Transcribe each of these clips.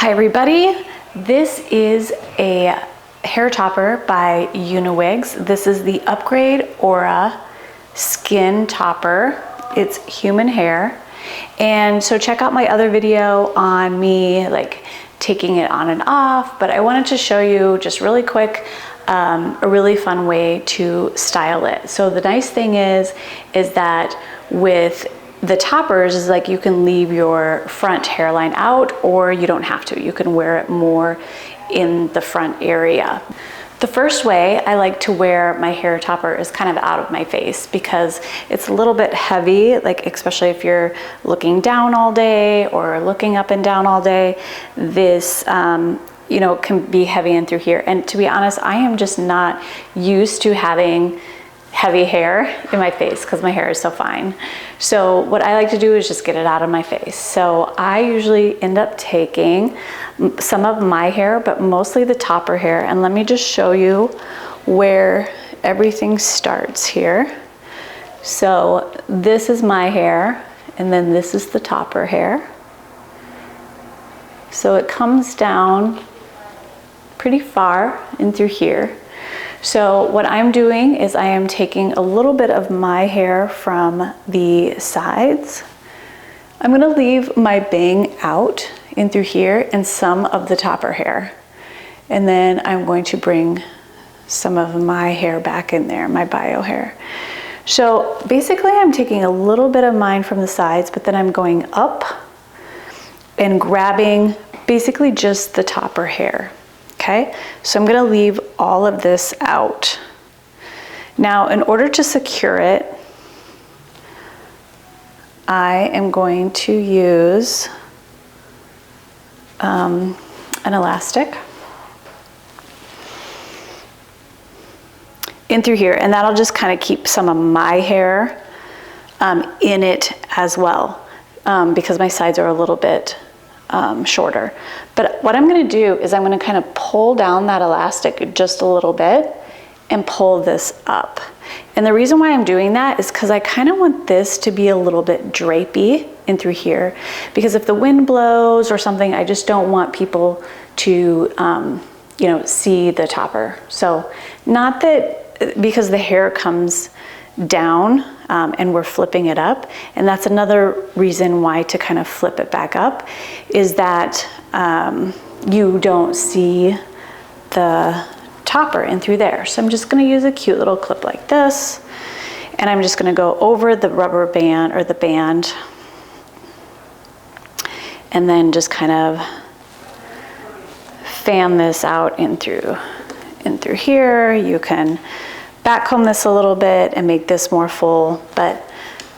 Hi everybody, this is a hair topper by UniWigs. This is the Upgrade Aura Skin Topper. It's human hair. And so check out my other video on me like taking it on and off, but I wanted to show you just really quick a really fun way to style it. So the nice thing is that with the toppers is like you can leave your front hairline out, or you don't have to. You can wear it more in the front area. The first way I like to wear my hair topper is kind of out of my face because it's a little bit heavy, like especially if you're looking down all day or looking up and down all day. This you know, can be heavy in through here. And to be honest, I am just not used to having heavy hair in my face because my hair is so fine. So what I like to do is just get it out of my face. So I usually end up taking some of my hair, but mostly the topper hair. And let me just show you where everything starts here. So this is my hair, and then this is the topper hair. So it comes down pretty far in through here. So what I'm doing is I am taking a little bit of my hair from the sides. I'm gonna leave my bang out in through here and some of the topper hair. And then I'm going to bring some of my hair back in there, my bio hair. So basically I'm taking a little bit of mine from the sides, but then I'm going up and grabbing basically just the topper hair. Okay, so I'm gonna leave all of this out. Now, in order to secure it, I am going to use an elastic in through here, and that'll just kind of keep some of my hair in it as well, because my sides are a little bit shorter. But what I'm going to do is I'm going to kind of pull down that elastic just a little bit and pull this up. And the reason why I'm doing that is because I kind of want this to be a little bit drapey in through here, because if the wind blows or something, I just don't want people to you know, see the topper. So not that, because the hair comes down and we're flipping it up, and that's another reason why to kind of flip it back up, is that you don't see the topper in through there. So I'm just going to use a cute little clip like this, and I'm just going to go over the rubber band or the band, and then just kind of fan this out in through here. You can back comb this a little bit and make this more full, but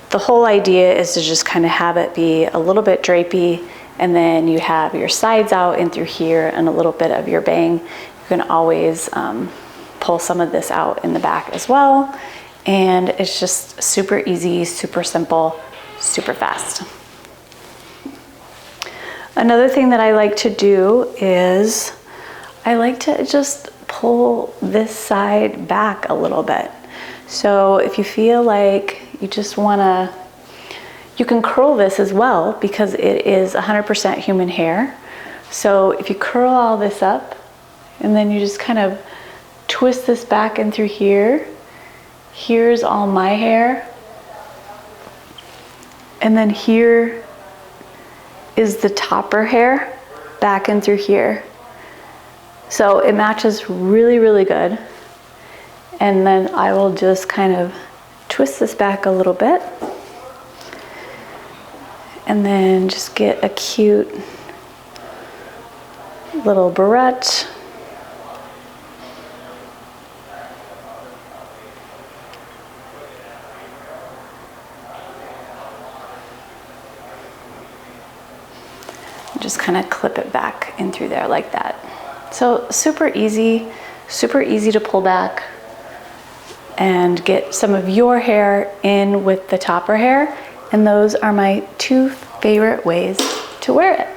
the whole idea is to just kind of have it be a little bit drapey, and then you have your sides out in through here and a little bit of your bang. You can always pull some of this out in the back as well, and it's just super easy, super simple, super fast. Another thing that I like to do is I like to just pull this side back a little bit. So if you feel like you just wanna, you can curl this as well, because it is 100% human hair. So if you curl all this up and then you just kind of twist this back in through here, here's all my hair, and then here is the topper hair back in through here. So it matches really, really good. And then I will just kind of twist this back a little bit, and then just get a cute little barrette. Just kind of clip it back in through there like that. So super easy to pull back and get some of your hair in with the topper hair. And those are my two favorite ways to wear it.